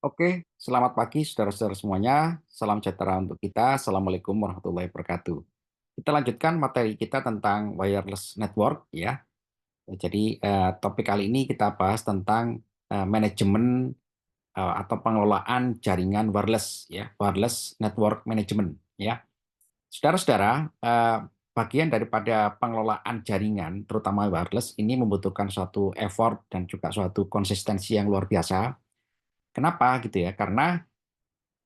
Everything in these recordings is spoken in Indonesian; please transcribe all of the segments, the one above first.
Oke, selamat pagi saudara-saudara semuanya. Salam sejahtera untuk kita. Assalamualaikum warahmatullahi wabarakatuh. Kita lanjutkan materi kita tentang wireless network ya. Jadi topik kali ini kita bahas tentang manajemen atau pengelolaan jaringan wireless ya, wireless network management ya. Saudara-saudara, bagian daripada pengelolaan jaringan terutama wireless ini membutuhkan suatu effort dan juga suatu konsistensi yang luar biasa. Kenapa gitu ya? Karena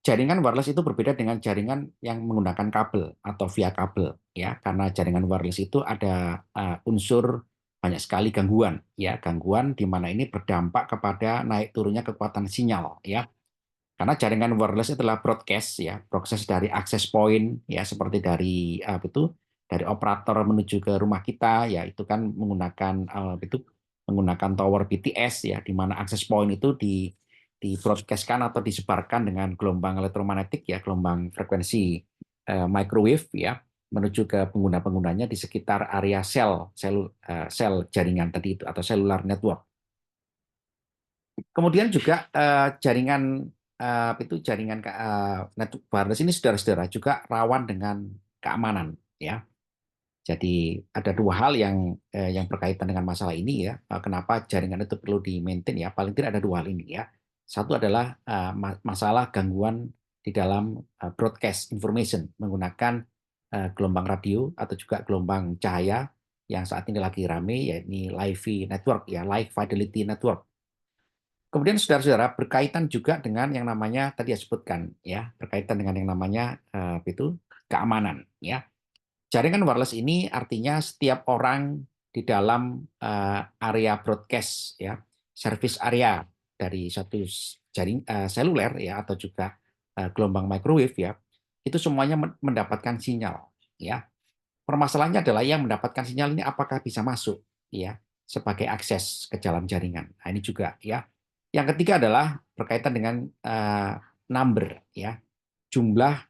jaringan wireless itu berbeda dengan jaringan yang menggunakan kabel atau via kabel ya, karena jaringan wireless itu ada unsur banyak sekali gangguan ya, gangguan di mana ini berdampak kepada naik turunnya kekuatan sinyal ya. Karena jaringan wireless adalah broadcast ya, proses dari access point ya, seperti dari dari operator menuju ke rumah kita ya, itu kan menggunakan menggunakan tower BTS ya, di mana access point itu di broadcastkan atau disebarkan dengan gelombang elektromagnetik ya, gelombang frekuensi microwave ya, menuju ke pengguna-penggunanya di sekitar area sel jaringan tadi itu atau cellular network. Kemudian juga jaringan jaringan network wireless ini saudara-saudara juga rawan dengan keamanan ya. Jadi ada dua hal yang berkaitan dengan masalah ini ya. Kenapa jaringan itu perlu di-maintain ya? Paling tidak ada dua hal ini ya. Satu adalah masalah gangguan di dalam broadcast information menggunakan gelombang radio atau juga gelombang cahaya yang saat ini lagi rame, yakni LiFi network ya, Live Fidelity Network. Kemudian saudara-saudara berkaitan juga dengan yang namanya tadi ya sebutkan ya, berkaitan dengan yang namanya keamanan ya. Jaringan wireless ini artinya setiap orang di dalam area broadcast ya, service area dari satu seluler ya atau juga gelombang microwave ya, itu semuanya mendapatkan sinyal ya. Permasalahannya adalah yang mendapatkan sinyal ini apakah bisa masuk ya sebagai akses ke dalam jaringan. Nah, ini juga ya. Yang ketiga adalah berkaitan dengan number ya, jumlah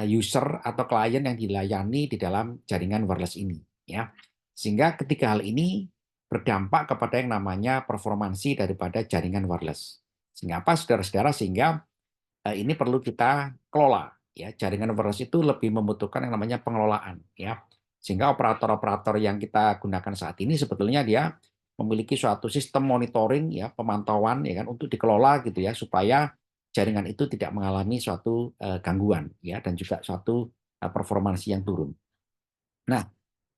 user atau klien yang dilayani di dalam jaringan wireless ini ya. Sehingga ketiga hal ini berdampak kepada yang namanya performansi daripada jaringan wireless. Sehingga apa saudara-saudara? Sehingga ini perlu kita kelola ya. Jaringan wireless itu lebih membutuhkan yang namanya pengelolaan ya. Sehingga operator-operator yang kita gunakan saat ini sebetulnya dia memiliki suatu sistem monitoring ya, pemantauan ya kan untuk dikelola gitu ya, supaya jaringan itu tidak mengalami suatu gangguan ya, dan juga suatu performansi yang turun. Nah,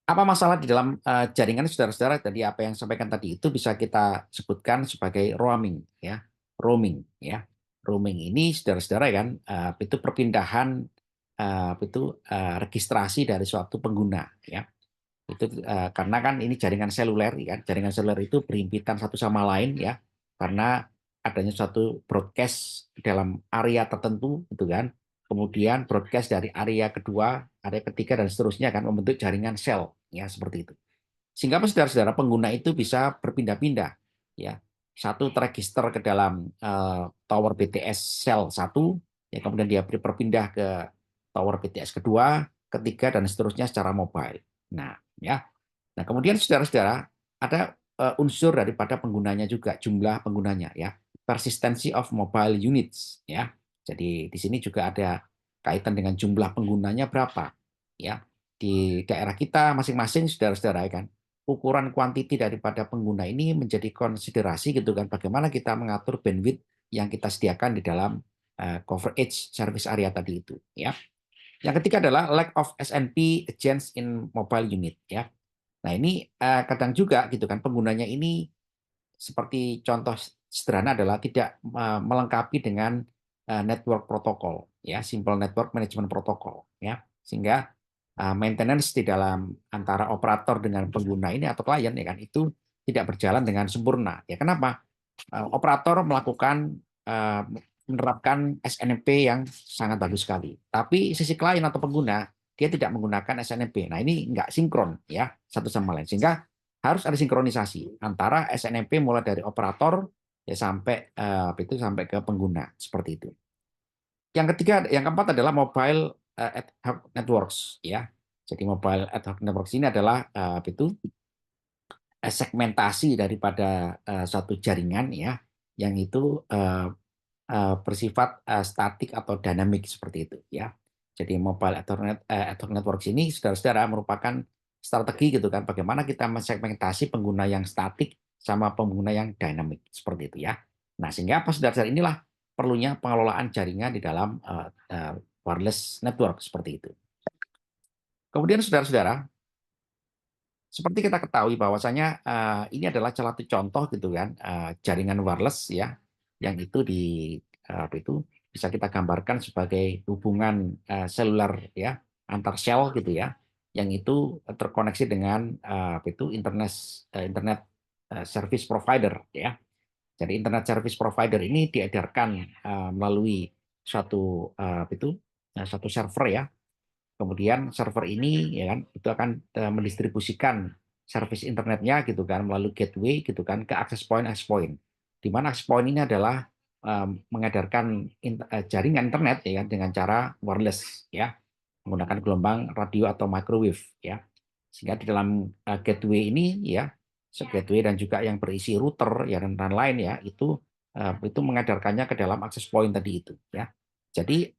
apa masalah di dalam jaringan saudara-saudara? Tadi apa yang sampaikan tadi itu bisa kita sebutkan sebagai roaming ya, roaming ya. Roaming ini saudara-saudara kan itu perpindahan registrasi dari suatu pengguna ya. Itu karena kan ini jaringan seluler ya. Jaringan seluler itu berhimpitan satu sama lain ya, karena adanya suatu broadcast di dalam area tertentu gitu kan. Kemudian broadcast dari area kedua, area ketiga dan seterusnya kan membentuk jaringan sel ya, seperti itu. Sehingga apa, saudara-saudara, pengguna itu bisa berpindah-pindah ya. Satu terregister ke dalam tower BTS sel satu, ya kemudian dia berpindah ke tower BTS kedua, ketiga dan seterusnya secara mobile. Nah, ya. Nah, kemudian saudara-saudara ada unsur daripada penggunanya juga, jumlah penggunanya ya. Persistency of mobile units ya. Jadi di sini juga ada kaitan dengan jumlah penggunanya berapa ya. Di daerah kita masing-masing saudara-saudara ya kan, ukuran kuantiti daripada pengguna ini menjadi konsiderasi gitu kan, bagaimana kita mengatur bandwidth yang kita sediakan di dalam coverage service area tadi itu ya. Yang ketiga adalah lack of SNP agents in mobile unit ya. Nah, ini kadang juga gitu kan penggunanya ini seperti contoh sederhana adalah tidak melengkapi dengan network protokol ya, simple network management protokol ya. Sehingga maintenance di dalam antara operator dengan pengguna ini atau klien ya kan itu tidak berjalan dengan sempurna. Ya kenapa? Operator melakukan menerapkan SNMP yang sangat bagus sekali. Tapi sisi klien atau pengguna dia tidak menggunakan SNMP. Nah, ini nggak sinkron ya satu sama lain. Sehingga harus ada sinkronisasi antara SNMP mulai dari operator ya sampai sampai ke pengguna seperti itu. Yang ketiga, yang keempat adalah mobile ad hoc networks ya. Jadi mobile ad hoc networks ini adalah segmentasi daripada suatu jaringan ya, yang itu bersifat statik atau dinamik seperti itu ya. Jadi mobile Ethernet networks ini saudara-saudara merupakan strategi gitu kan, bagaimana kita mensegmentasi pengguna yang statik sama pengguna yang dinamik seperti itu ya. Nah, sehingga apa saudara-saudara, inilah perlunya pengelolaan jaringan di dalam wireless network seperti itu. Kemudian saudara-saudara, seperti kita ketahui bahwasanya ini adalah salah satu contoh gitu kan, jaringan wireless ya, yang itu apa itu bisa kita gambarkan sebagai hubungan seluler ya, antar sel gitu ya, yang itu terkoneksi dengan apa itu internet service provider ya. Jadi internet service provider ini diedarkan melalui suatu apa itu satu server ya. Kemudian server ini ya kan itu akan mendistribusikan service internetnya gitu kan melalui gateway gitu kan ke access point. Di mana access point ini adalah mengedarkan jaringan internet ya kan dengan cara wireless ya, menggunakan gelombang radio atau microwave ya. Sehingga di dalam gateway ini ya, gateway dan juga yang berisi router ya dan lain-lain ya, itu mengedarkannya ke dalam access point tadi itu ya. Jadi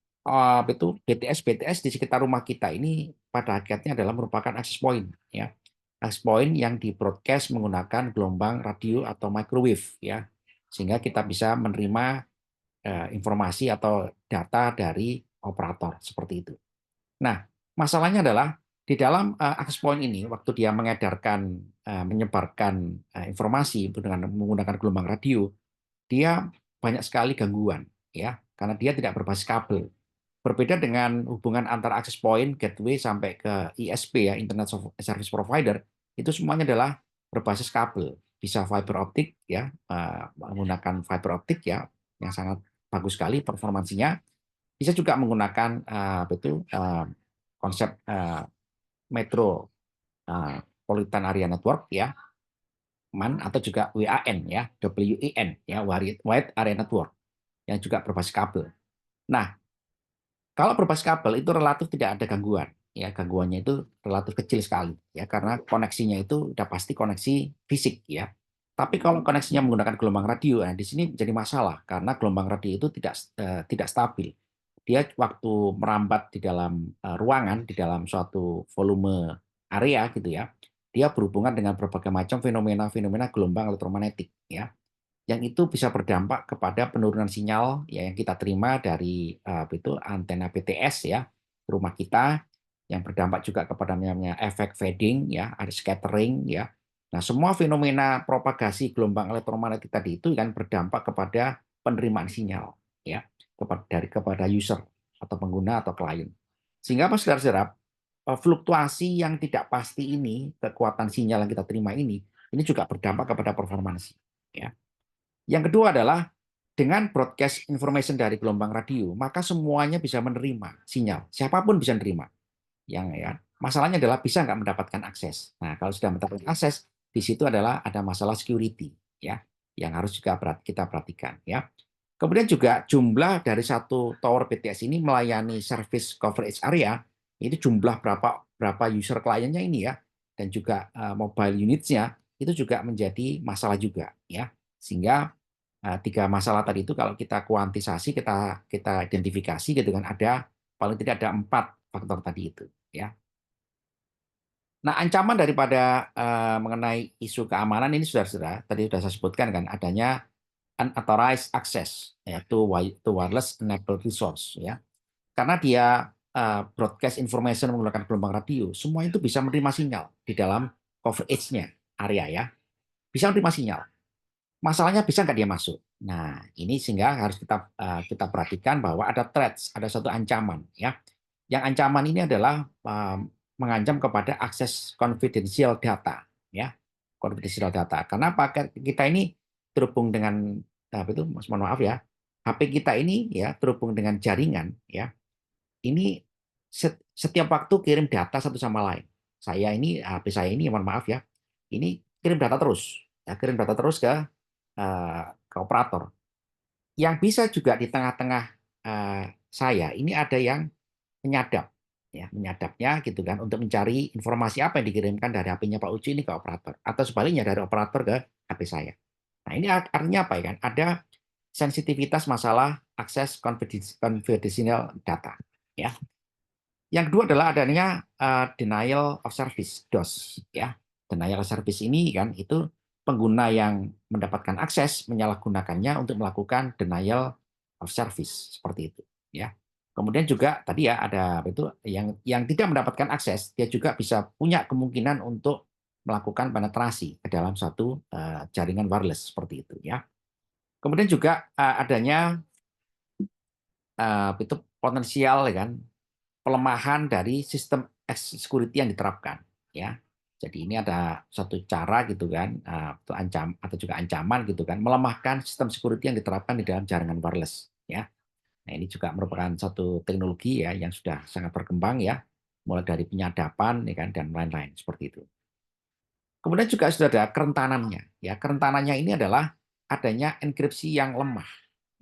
itu BTS di sekitar rumah kita ini pada hakikatnya adalah merupakan access point ya. Access point yang di-broadcast menggunakan gelombang radio atau microwave ya. Sehingga kita bisa menerima informasi atau data dari operator seperti itu. Nah, masalahnya adalah di dalam access point ini waktu dia menyebarkan informasi dengan menggunakan gelombang radio, dia banyak sekali gangguan ya, karena dia tidak berbasis kabel. Berbeda dengan hubungan antara access point, gateway sampai ke ISP ya, Internet Service Provider, itu semuanya adalah berbasis kabel. Bisa fiber optik ya, menggunakan fiber optik ya, yang sangat bagus sekali performansinya. Bisa juga menggunakan konsep metro Politan Area Network ya, MAN, atau juga WAN ya, WAN ya, Wide Area Network yang juga berbasis kabel. Nah, kalau berbasis kabel itu relatif tidak ada gangguan, ya gangguannya itu relatif kecil sekali, ya karena koneksinya itu udah pasti koneksi fisik, ya. Tapi kalau koneksinya menggunakan gelombang radio, nah di sini jadi masalah karena gelombang radio itu tidak stabil. Dia waktu merambat di dalam ruangan, di dalam suatu volume area gitu ya, dia berhubungan dengan berbagai macam fenomena-fenomena gelombang elektromagnetik, ya yang itu bisa berdampak kepada penurunan sinyal ya yang kita terima dari itu antena BTS ya rumah kita, yang berdampak juga kepada namanya efek fading ya, ada scattering ya. Nah, semua fenomena propagasi gelombang elektromagnetik tadi itu kan berdampak kepada penerimaan sinyal ya kepada user atau pengguna atau klien. Sehingga apa saudara-saudara, fluktuasi yang tidak pasti ini, kekuatan sinyal yang kita terima ini juga berdampak kepada performansi ya. Yang kedua adalah dengan broadcast information dari gelombang radio, maka semuanya bisa menerima sinyal. Siapapun bisa menerima. Yang ya, masalahnya adalah bisa nggak mendapatkan akses. Nah, kalau sudah mendapatkan akses, di situ adalah ada masalah security ya, yang harus juga kita perhatikan ya. Kemudian juga jumlah dari satu tower BTS ini melayani service coverage area, itu jumlah berapa user kliennya ini ya, dan juga mobile unitsnya itu juga menjadi masalah juga ya. Sehingga tiga masalah tadi itu kalau kita kuantisasi, kita identifikasi gitu kan, ada paling tidak ada 4 faktor tadi itu ya. Nah, ancaman daripada mengenai isu keamanan ini sudah tadi sudah saya sebutkan kan, adanya unauthorized access yaitu wireless enabled resource ya. Karena dia broadcast information menggunakan gelombang radio, semua itu bisa menerima sinyal di dalam coverage-nya area ya. Bisa menerima sinyal. Masalahnya bisa nggak dia masuk? Nah, ini sehingga harus kita perhatikan bahwa ada threats, ada satu ancaman ya. Yang ancaman ini adalah mengancam kepada akses confidential data ya. Confidential data. Karena kita ini terhubung dengan apa itu, mohon maaf ya. HP kita ini ya terhubung dengan jaringan ya. Ini setiap waktu kirim data satu sama lain. HP saya ini mohon maaf ya. Ini kirim data terus. Ya, kirim data terus ke operator. Yang bisa juga di tengah-tengah saya ini ada yang menyadap, ya menyadapnya gitu kan untuk mencari informasi apa yang dikirimkan dari HP-nya Pak Ucu ini ke operator, atau sebaliknya dari operator ke HP saya. Nah ini artinya apa ya kan? Ada sensitivitas masalah akses confidential data. Ya. Yang kedua adalah adanya denial of service (DOS). Ya. Denial of service ini kan itu pengguna yang mendapatkan akses menyalahgunakannya untuk melakukan denial of service seperti itu. Ya. Kemudian juga tadi ya ada itu yang tidak mendapatkan akses dia juga bisa punya kemungkinan untuk melakukan penetrasi ke dalam satu jaringan wireless seperti itu ya. Kemudian juga adanya itu potensial ya kan pelemahan dari sistem security yang diterapkan ya. Jadi ini ada satu cara gitu kan itu atau juga ancaman gitu kan melemahkan sistem security yang diterapkan di dalam jaringan wireless ya. Nah, ini juga merupakan satu teknologi ya yang sudah sangat berkembang ya, mulai dari penyadapan ya kan dan lain-lain seperti itu. Kemudian juga sudah ada kerentanannya. Ya, kerentanannya ini adalah adanya enkripsi yang lemah.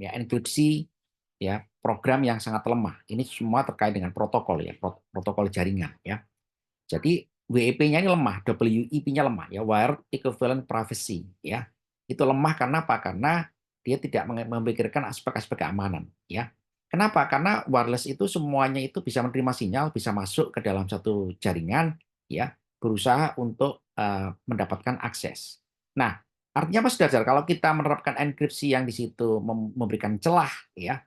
Ya, enkripsi ya program yang sangat lemah. Ini semua terkait dengan protokol ya, protokol jaringan ya. Jadi WEP-nya ini lemah, WEP-nya lemah ya, Wired Equivalent Privacy ya. Itu lemah karena apa? Karena dia tidak memikirkan aspek-aspek keamanan ya. Kenapa? Karena wireless itu semuanya itu bisa menerima sinyal, bisa masuk ke dalam satu jaringan ya, berusaha untuk mendapatkan akses. Nah, artinya apa Saudara? Kalau kita menerapkan enkripsi yang di situ memberikan celah ya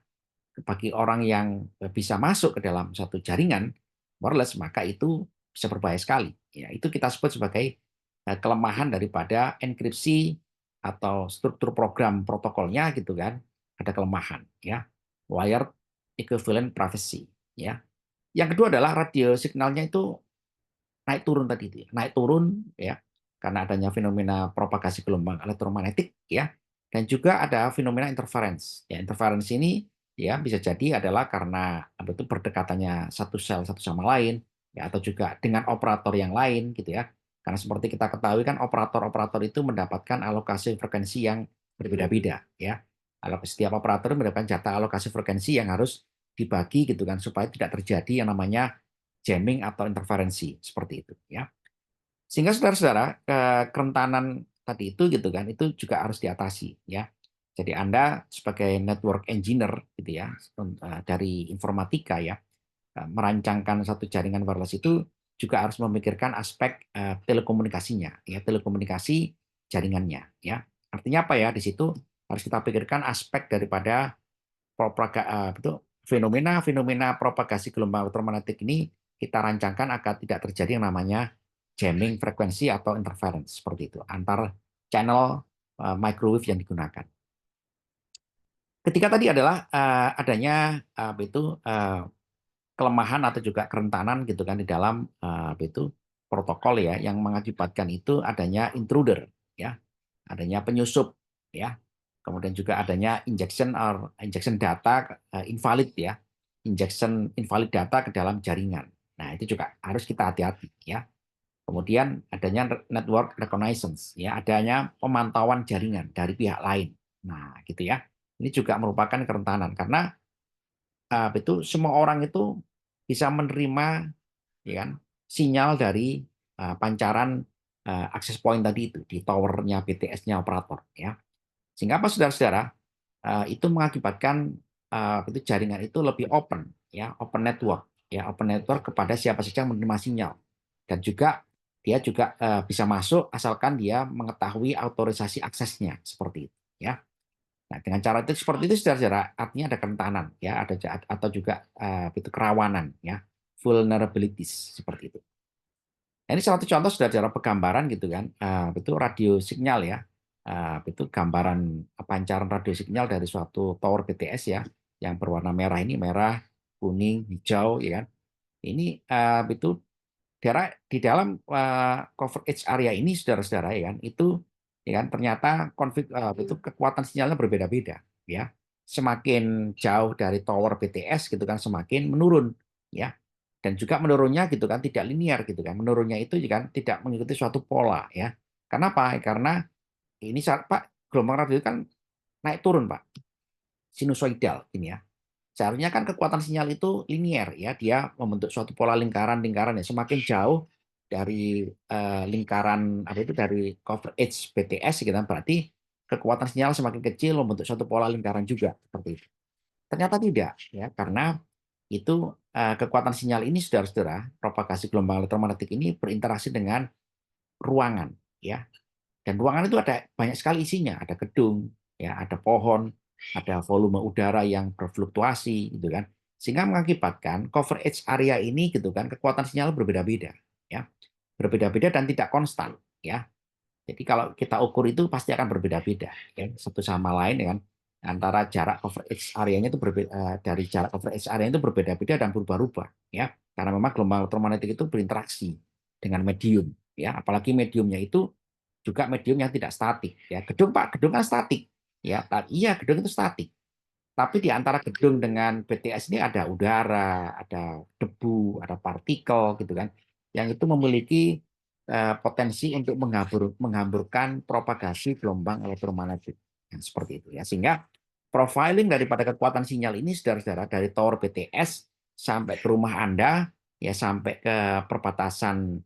bagi orang yang bisa masuk ke dalam satu jaringan wireless, maka itu bisa berbahaya sekali. Ya, itu kita sebut sebagai kelemahan daripada enkripsi atau struktur program protokolnya gitu kan, ada kelemahan ya. Wired equivalent privacy ya. Yang kedua adalah radio signalnya itu naik turun tadi itu, ya. Naik turun ya karena adanya fenomena propagasi gelombang elektromagnetik ya. Dan juga ada fenomena interference. Ya, interference ini ya bisa jadi adalah karena itu berdekatannya satu sel satu sama lain ya atau juga dengan operator yang lain gitu ya. Karena seperti kita ketahui kan operator-operator itu mendapatkan alokasi frekuensi yang berbeda-beda ya. Setiap operator mendapatkan jatah alokasi frekuensi yang harus dibagi gitu kan supaya tidak terjadi yang namanya jamming atau interferensi seperti itu ya. Sehingga saudara-saudara kerentanan tadi itu gitu kan itu juga harus diatasi ya. Jadi Anda sebagai network engineer gitu ya dari informatika ya merancangkan satu jaringan wireless itu juga harus memikirkan aspek telekomunikasinya ya, telekomunikasi jaringannya ya. Artinya apa ya di situ harus kita pikirkan aspek daripada fenomena propagasi gelombang elektromagnetik ini kita rancangkan agar tidak terjadi yang namanya jamming frekuensi atau interference seperti itu antar channel microwave yang digunakan. Ketiga tadi adalah adanya kelemahan atau juga kerentanan gitu kan di dalam itu protokol ya yang mengakibatkan itu adanya intruder ya, adanya penyusup ya. Kemudian juga adanya injection data invalid ya. Injection invalid data ke dalam jaringan. Nah, itu juga harus kita hati-hati ya. Kemudian adanya network reconnaissance ya, adanya pemantauan jaringan dari pihak lain. Nah, gitu ya. Ini juga merupakan kerentanan karena itu semua orang itu bisa menerima ya kan sinyal dari pancaran akses point tadi itu di towernya BTS-nya operator ya. Sehingga apa saudara-saudara itu mengakibatkan itu jaringan itu lebih open ya, open network ya, open network kepada siapa saja yang menerima sinyal. Dan juga dia juga bisa masuk asalkan dia mengetahui autorisasi aksesnya seperti itu ya. Nah, dengan cara itu seperti itu saudara-saudara artinya ada kerentanan ya, ada atau juga itu kerawanan ya, vulnerabilities seperti itu. Nah, ini salah satu contoh saudara-saudara pegambaran gitu kan, itu radio sinyal ya, itu gambaran pancaran radio sinyal dari suatu tower BTS ya, yang berwarna merah ini merah, kuning, hijau ya kan. Ini itu daerah di dalam coverage area ini saudara-saudara ya kan, itu ya kan ternyata itu kekuatan sinyalnya berbeda-beda ya. Semakin jauh dari tower BTS gitu kan semakin menurun ya. Dan juga menurunnya gitu kan tidak linear gitu kan. Menurunnya itu kan tidak mengikuti suatu pola ya. Kenapa? Karena ini Pak gelombang radio kan naik turun Pak. Sinusoidal ini ya. Seharusnya kan kekuatan sinyal itu linier ya, dia membentuk suatu pola lingkaran-lingkaran ya. Semakin jauh dari lingkaran apa itu dari coverage BTS gitu kan berarti kekuatan sinyal semakin kecil membentuk suatu pola lingkaran juga seperti itu. Ternyata tidak, ya, karena itu kekuatan sinyal ini, saudara-saudara, propagasi gelombang elektromagnetik ini berinteraksi dengan ruangan, ya. Dan ruangan itu ada banyak sekali isinya, ada gedung, ya, ada pohon, ada volume udara yang berfluktuasi, gitu kan, sehingga mengakibatkan coverage area ini, gitu kan, kekuatan sinyal berbeda-beda, ya, berbeda-beda dan tidak konstan, ya. Jadi kalau kita ukur itu pasti akan berbeda-beda, ya, satu sama lain, ya kan, antara jarak coverage area-nya itu berbeda, dari jarak coverage area itu berbeda-beda dan berubah-ubah, ya, karena memang gelombang elektromagnetik itu berinteraksi dengan medium, ya, apalagi mediumnya itu juga medium yang tidak statik, ya. Gedung, Pak, gedung kan statik, ya. Iya, gedung itu statik. Tapi di antara gedung dengan BTS ini ada udara, ada debu, ada partikel, gitu kan, yang itu memiliki potensi untuk menghamburkan propagasi gelombang elektromagnetik, yang seperti itu, ya. Sehingga profiling daripada kekuatan sinyal ini, saudara-saudara, dari tower BTS sampai ke rumah Anda, ya, sampai ke perbatasan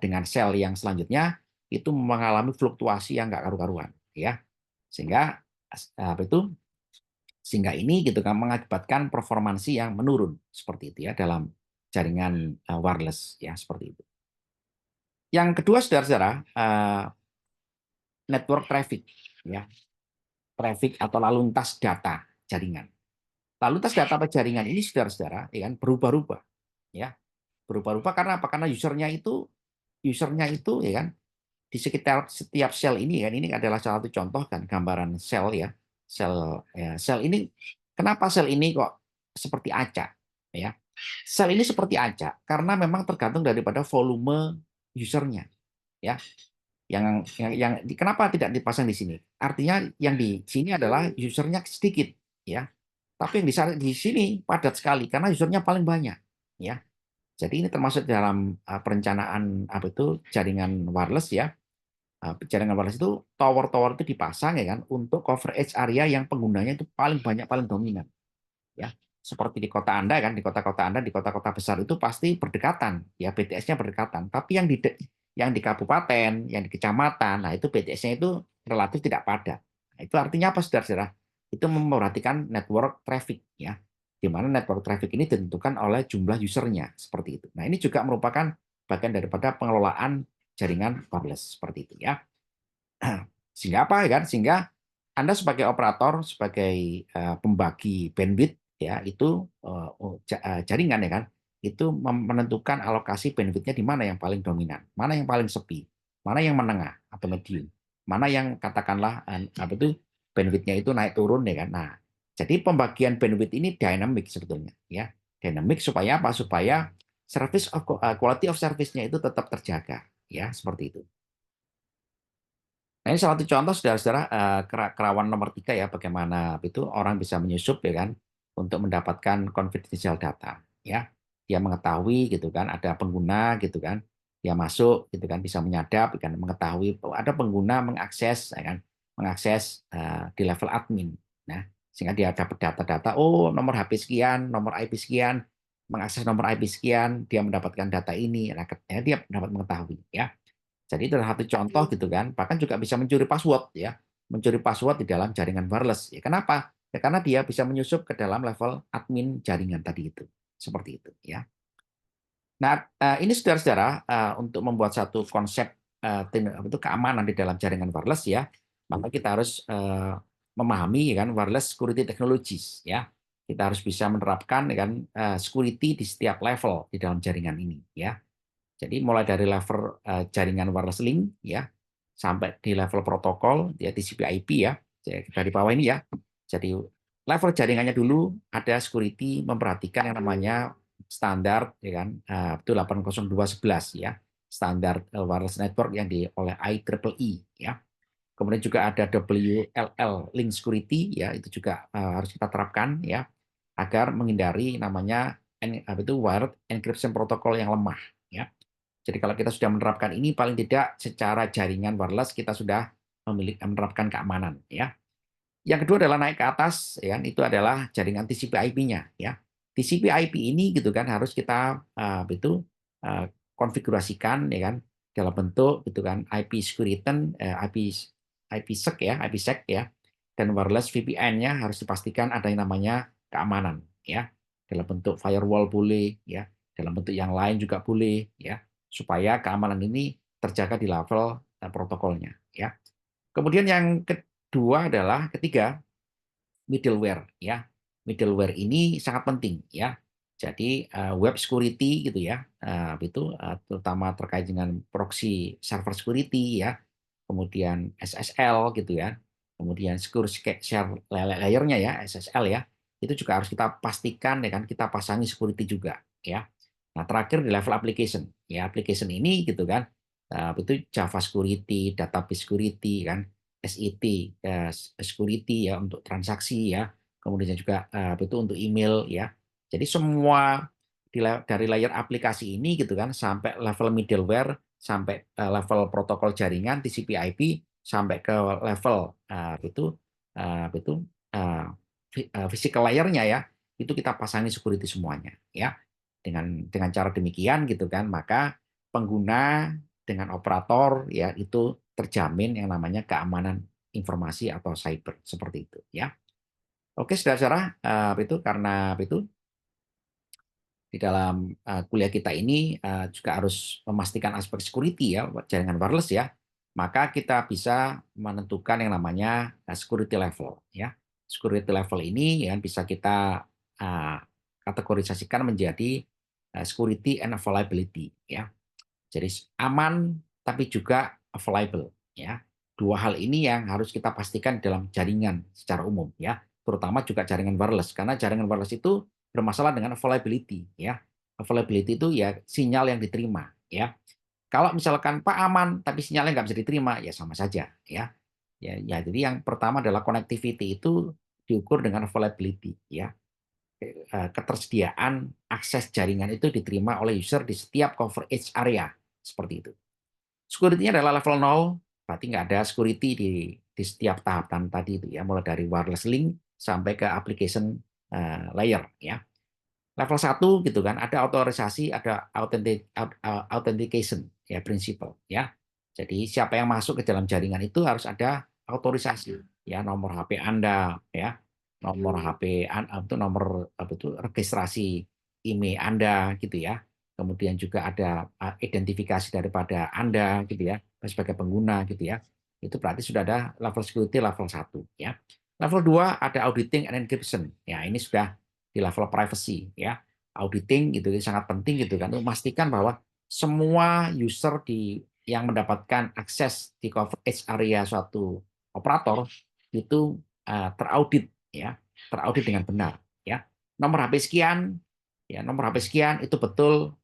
dengan sel yang selanjutnya, itu mengalami fluktuasi yang nggak karu-karuan, ya. Sehingga apa itu, sehingga ini, gitu kan, mengakibatkan performansi yang menurun seperti itu, ya, dalam jaringan wireless, ya, seperti itu. Yang kedua, saudara-saudara, network traffic, ya, traffic atau lalu lintas data jaringan. Lalu lintas data jaringan ini, saudara-saudara, ya kan, berubah-ubah, ya, berubah-ubah karena apa? Karena usernya itu, ya kan, di sekitar setiap sel ini, kan, ini adalah salah satu contoh, kan, gambaran sel, ya, sel ini, kenapa sel ini kok seperti acak, ya, sel ini seperti acak karena memang tergantung daripada volume usernya, ya, kenapa tidak dipasang di sini, artinya yang di sini adalah usernya sedikit, ya, tapi yang di sini padat sekali karena usernya paling banyak, ya. Jadi ini termasuk dalam perencanaan apa itu jaringan wireless, ya. Jaringan wireless itu tower-tower itu dipasang, ya kan, untuk coverage area yang penggunanya itu paling banyak, paling dominan, ya. Seperti di kota Anda, kan, di kota-kota Anda, di kota-kota besar itu pasti berdekatan, ya, BTS-nya berdekatan. Tapi yang di kabupaten, yang di kecamatan, nah itu BTS-nya itu relatif tidak padat. Nah, itu artinya apa, saudara-saudara? Itu memperhatikan network traffic, ya. Di mana network traffic ini ditentukan oleh jumlah usernya, seperti itu. Nah, ini juga merupakan bagian daripada pengelolaan jaringan wireless seperti itu, ya. Sehingga apa, ya kan? Sehingga Anda sebagai operator, sebagai pembagi bandwidth, ya, itu jaringan, ya kan, itu menentukan alokasi bandwidth-nya di mana yang paling dominan, mana yang paling sepi, mana yang menengah atau medium, mana yang katakanlah apa itu bandwidth-nya itu naik turun, ya kan. Nah, jadi pembagian bandwidth ini dynamic sebetulnya, ya. Dynamic supaya apa? Supaya quality of service-nya itu tetap terjaga, ya, seperti itu. Nah, ini salah satu contoh, saudara-saudara, kerawan nomor 3, ya, bagaimana itu orang bisa menyusup, ya kan, untuk mendapatkan confidential data, ya. Dia mengetahui, gitu kan, ada pengguna, gitu kan, dia masuk, gitu kan, bisa menyadap, kan, mengetahui ada pengguna mengakses, ya kan, mengakses di level admin. Nah, sehingga dia dapat data-data, oh, nomor HP sekian, nomor IP sekian, mengakses nomor IP sekian, dia mendapatkan data ini, nah, dia dapat mengetahui, ya. Jadi itu adalah satu contoh, gitu kan. Bahkan juga bisa mencuri password, ya. Mencuri password di dalam jaringan wireless. Ya, kenapa? Ya, karena dia bisa menyusup ke dalam level admin jaringan tadi itu. Seperti itu, ya. Nah, ini saudara-saudara, untuk membuat satu konsep keamanan di dalam jaringan wireless, ya, maka kita harus memahami, ya kan, wireless security technologies, ya. Kita harus bisa menerapkan, ya kan, security di setiap level di dalam jaringan ini, ya. Jadi mulai dari level jaringan wireless link, ya, sampai di level protokol, ya, TCP/IP, ya. Dari bawah ini, ya. Jadi level jaringannya dulu ada security memperhatikan yang namanya standar, ya kan, itu 802.11, ya. Standar wireless network yang oleh IEEE, ya. Kemudian juga ada WLL link security, ya, itu juga harus kita terapkan, ya, agar menghindari namanya wired encryption protocol yang lemah, ya. Jadi kalau kita sudah menerapkan ini, paling tidak secara jaringan wireless kita sudah menerapkan keamanan, ya. Yang kedua adalah naik ke atas, ya, itu adalah jaringan TCP/IP-nya, ya. TCP/IP ini, gitu kan, harus kita konfigurasikan, ya kan, dalam bentuk, gitu kan, IP security, IP IPsec ya, IPsec ya, dan wireless VPN-nya harus dipastikan ada yang namanya keamanan ya, dalam bentuk firewall boleh ya, dalam bentuk yang lain juga boleh ya, supaya keamanan ini terjaga di level protokolnya ya. Kemudian yang kedua adalah ketiga, middleware ya. Middleware ini sangat penting ya. Jadi web security gitu ya, itu terutama terkait dengan proxy server security ya, kemudian SSL gitu ya, kemudian secure share layer-nya ya, SSL ya, itu juga harus kita pastikan ya kan, kita pasangi security juga ya. Nah terakhir di level application ya, application ini gitu kan, itu Java security, database security kan, SIT security ya untuk transaksi ya, kemudian juga itu untuk email ya. Jadi semua dari layer aplikasi ini gitu kan sampai level middleware, sampai level protokol jaringan TCP/IP, sampai ke level itu physical layer-nya ya, itu kita pasangi security semuanya ya. Dengan cara demikian gitu kan, maka pengguna dengan operator ya itu terjamin yang namanya keamanan informasi atau cyber seperti itu ya. Oke, saudara-saudara, itu karena itu di dalam kuliah kita ini juga harus memastikan aspek security ya, jaringan wireless ya. Maka kita bisa menentukan yang namanya security level ya. Security level ini ya bisa kita kategorisasikan menjadi security and availability ya. Jadi aman tapi juga available ya. Dua hal ini yang harus kita pastikan dalam jaringan secara umum ya, terutama juga jaringan wireless karena jaringan wireless itu bermasalah dengan availability ya. Availability itu ya sinyal yang diterima ya. Kalau misalkan Pak aman tapi sinyalnya nggak bisa diterima ya sama saja ya. Ya, jadi yang pertama adalah connectivity itu diukur dengan availability ya. Ketersediaan akses jaringan itu diterima oleh user di setiap coverage area seperti itu. Security-nya adalah level 0, berarti nggak ada security di setiap tahapan tadi itu ya, mulai dari wireless link sampai ke application layer ya. Level 1 gitu kan, ada otorisasi, ada authentication ya, principle ya. Jadi siapa yang masuk ke dalam jaringan itu harus ada otorisasi ya, nomor HP Anda ya, nomor HP itu nomor apa itu registrasi IMEI Anda gitu ya. Kemudian juga ada identifikasi daripada Anda gitu ya sebagai pengguna gitu ya. Itu berarti sudah ada level security level 1 ya. Level 2 ada auditing and encryption. Ya, ini sudah di level privacy ya. Auditing gitu sangat penting gitu kan untuk memastikan bahwa semua user yang mendapatkan akses di coverage area suatu operator itu teraudit ya, teraudit dengan benar ya. Nomor HP sekian ya, nomor HP sekian itu betul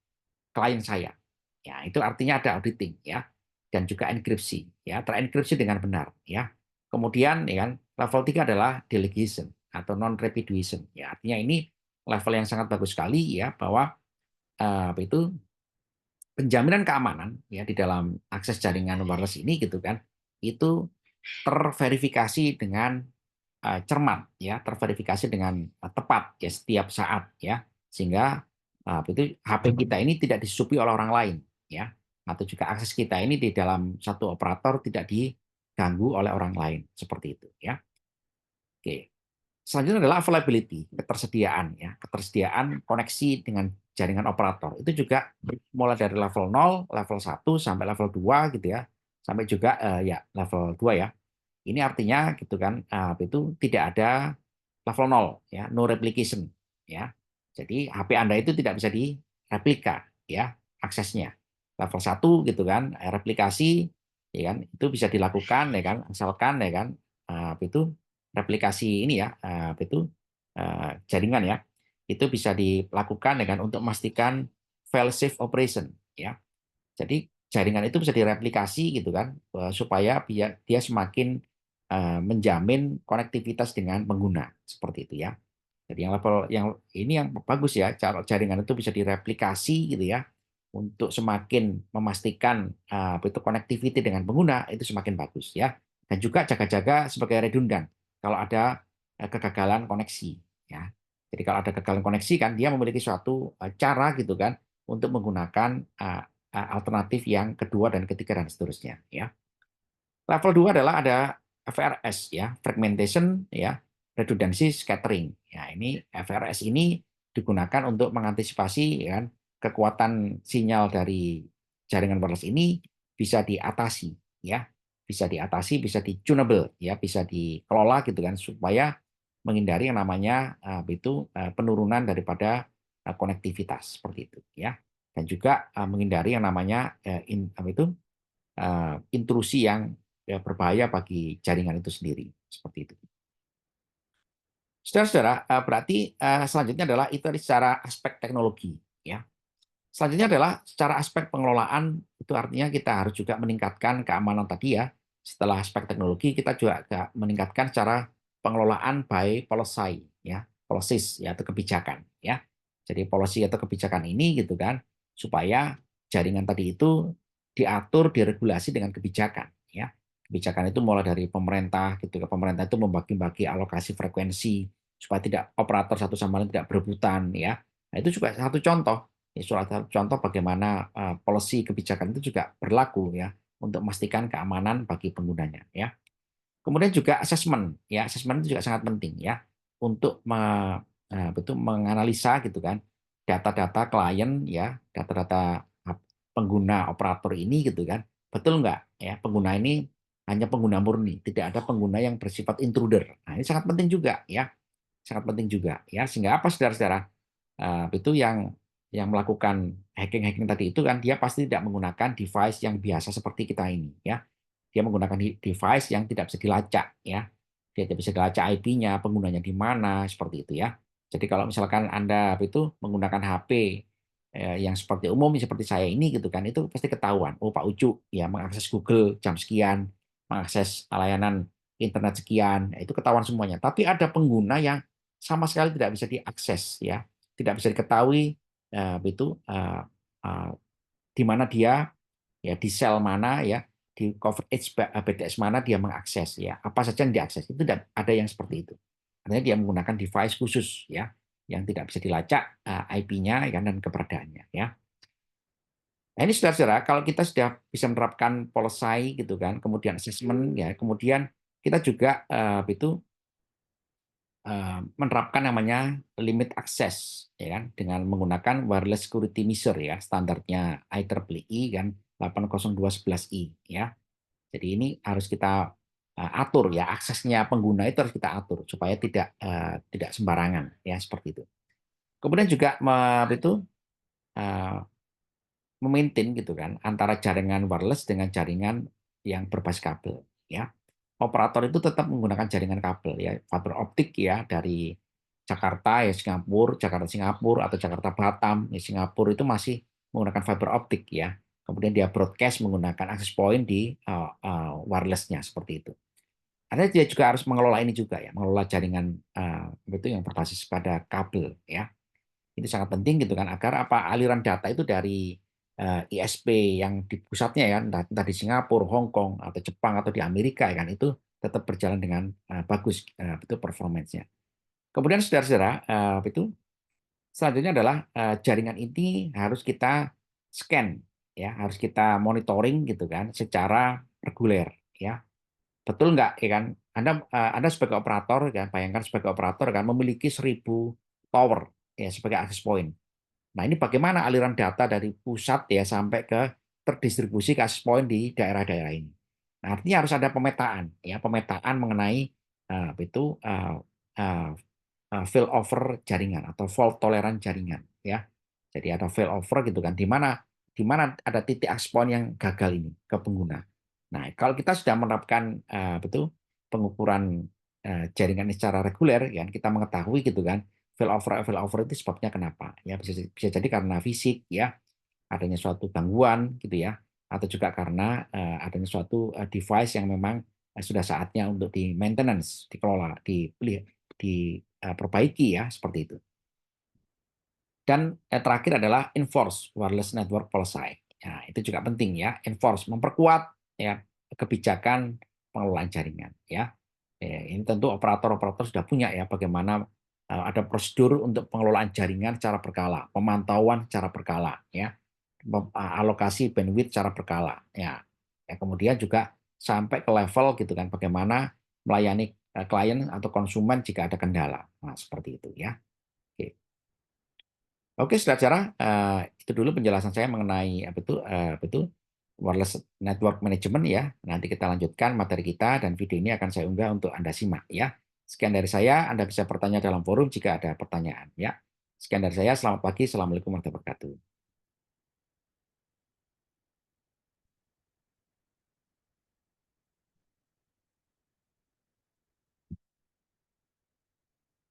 klien saya. Ya, itu artinya ada auditing ya, dan juga enkripsi ya, terenkripsi dengan benar ya. Kemudian ya kan level 3 adalah delegation atau non repudiation ya. Artinya ini level yang sangat bagus sekali ya, bahwa apa itu penjaminan keamanan ya di dalam akses jaringan wireless ini gitu kan, itu terverifikasi dengan cermat ya, terverifikasi dengan tepat ya setiap saat ya, sehingga itu HP kita ini tidak disusupi oleh orang lain ya, atau juga akses kita ini di dalam satu operator tidak diganggu oleh orang lain seperti itu ya. Oke. Selanjutnya adalah availability, ketersediaan ya, ketersediaan koneksi dengan jaringan operator. Itu juga mulai dari level 0, level 1 sampai level 2 gitu ya. Sampai juga ya level 2 ya. Ini artinya gitu kan, itu tidak ada level 0 ya, no replication ya. Jadi HP Anda itu tidak bisa direplika ya aksesnya. Level 1 gitu kan, replikasi ya kan, itu bisa dilakukan ya kan, asalkan ya kan itu replikasi ini ya, itu jaringan ya, itu bisa dilakukan dengan untuk memastikan fail safe operation ya. Jadi jaringan itu bisa direplikasi gitu kan, supaya dia semakin menjamin konektivitas dengan pengguna seperti itu ya. Jadi yang level yang ini yang bagus ya, cara jaringan itu bisa direplikasi gitu ya, untuk semakin memastikan itu connectivity dengan pengguna itu semakin bagus ya. Dan juga jaga-jaga sebagai redundan kalau ada kegagalan koneksi ya. Jadi kalau ada kegagalan koneksi kan dia memiliki suatu cara gitu kan untuk menggunakan alternatif yang kedua dan ketiga dan seterusnya ya. Level 2 adalah ada FRS ya, fragmentation ya, redundancy scattering. Ya, ini FRS ini digunakan untuk mengantisipasi ya kan, kekuatan sinyal dari jaringan wireless ini bisa diatasi ya, bisa diatasi, bisa di-tunable ya, bisa dikelola gitu kan supaya menghindari yang namanya penurunan daripada konektivitas seperti itu ya. Dan juga menghindari yang namanya intrusi yang berbahaya bagi jaringan itu sendiri seperti itu. Saudara-saudara, berarti selanjutnya adalah itu secara aspek teknologi ya. Selanjutnya adalah secara aspek pengelolaan, itu artinya kita harus juga meningkatkan keamanan tadi ya. Setelah aspek teknologi, kita juga meningkatkan secara pengelolaan by policy ya, policies ya atau kebijakan ya. Jadi policy atau kebijakan ini gitu kan supaya jaringan tadi itu diatur, diregulasi dengan kebijakan ya. Kebijakan itu mulai dari pemerintah gitu. Pemerintah itu membagi-bagi alokasi frekuensi supaya tidak operator satu sama lain tidak berebutan ya. Nah, itu juga satu contoh. Ya, salah satu contoh bagaimana policy kebijakan itu juga berlaku ya untuk memastikan keamanan bagi penggunanya ya. Kemudian juga asesmen ya, asesmen itu juga sangat penting ya untuk menganalisa gitu kan data-data klien ya, data-data pengguna operator ini gitu kan. Betul nggak ya pengguna ini hanya pengguna murni, tidak ada pengguna yang bersifat intruder. Nah, ini sangat penting juga ya, sangat penting juga ya sehingga apa saudara-saudara. Itu yang melakukan hacking-hacking tadi itu kan dia pasti tidak menggunakan device yang biasa seperti kita ini ya. Dia menggunakan device yang tidak bisa dilacak ya. Dia tidak bisa dilacak IP-nya, penggunanya di mana seperti itu ya. Jadi kalau misalkan Anda itu menggunakan HP yang seperti umum seperti saya ini gitu kan itu pasti ketahuan. Oh Pak Ucu ya mengakses Google jam sekian, mengakses layanan internet sekian, itu ketahuan semuanya. Tapi ada pengguna yang sama sekali tidak bisa diakses ya, tidak bisa diketahui di mana dia ya di sel mana ya di coverage BTS mana dia mengakses ya apa saja yang diakses itu tidak ada yang seperti itu artinya dia menggunakan device khusus ya yang tidak bisa dilacak IP-nya ya, dan keberadaannya ya. Nah, ini saudara-saudara kalau kita sudah bisa menerapkan policy gitu kan kemudian assessment ya kemudian kita juga menerapkan namanya limit access ya kan dengan menggunakan wireless security measure ya standarnya IEEE kan 802.11i ya. Jadi ini harus kita atur ya aksesnya pengguna itu harus kita atur supaya tidak sembarangan ya seperti itu. Kemudian juga eh, memaintain gitu kan antara jaringan wireless dengan jaringan yang berbasis kabel ya. Operator itu tetap menggunakan jaringan kabel ya fiber optik ya dari Jakarta ya Singapura, Jakarta Singapura atau Jakarta Batam ya Singapura itu masih menggunakan fiber optik ya. Kemudian dia broadcast menggunakan access point di wirelessnya seperti itu. Ada dia juga harus mengelola ini juga ya, mengelola jaringan itu yang berbasis pada kabel ya. Itu sangat penting gitu kan agar apa aliran data itu dari ISP yang di pusatnya ya entah di Singapura, Hong Kong atau Jepang atau di Amerika ya kan itu tetap berjalan dengan bagus itu performance-nya. Kemudian saudara-saudara itu selanjutnya adalah jaringan ini harus kita scan ya, harus kita monitoring gitu kan secara reguler ya. Betul nggak ya kan? Anda sebagai operator kan bayangkan sebagai operator kan memiliki 1.000 tower ya sebagai access point. Nah, ini bagaimana aliran data dari pusat ya sampai ke terdistribusi ke access point di daerah-daerah ini. Nah, artinya harus ada pemetaan ya, pemetaan mengenai uh, failover jaringan atau fault toleran jaringan ya. Jadi ada failover gitu kan di mana ada titik access point yang gagal ini ke pengguna. Nah, kalau kita sudah menerapkan pengukuran jaringan ini secara reguler ya kita mengetahui gitu kan failover itu sebabnya kenapa ya bisa jadi karena fisik ya adanya suatu gangguan gitu ya atau juga karena adanya suatu device yang memang sudah saatnya untuk di maintenance dikelola diperbaiki ya seperti itu. Dan terakhir adalah enforce wireless network policy. Nah, itu juga penting ya, enforce memperkuat ya kebijakan pengelolaan jaringan ya. Ini tentu operator-operator sudah punya ya bagaimana ada prosedur untuk pengelolaan jaringan secara berkala, pemantauan secara berkala ya, alokasi bandwidth secara berkala ya. Ya kemudian juga sampai ke level gitu kan, bagaimana melayani klien atau konsumen jika ada kendala. Nah, seperti itu ya. Oke. Oke, saudara, itu dulu penjelasan saya mengenai apa itu wireless network management ya. Nanti kita lanjutkan materi kita dan video ini akan saya unggah untuk Anda simak ya. Sekian dari saya, Anda bisa bertanya dalam forum jika ada pertanyaan ya. Sekian dari saya, selamat pagi, Assalamualaikum warahmatullahi wabarakatuh.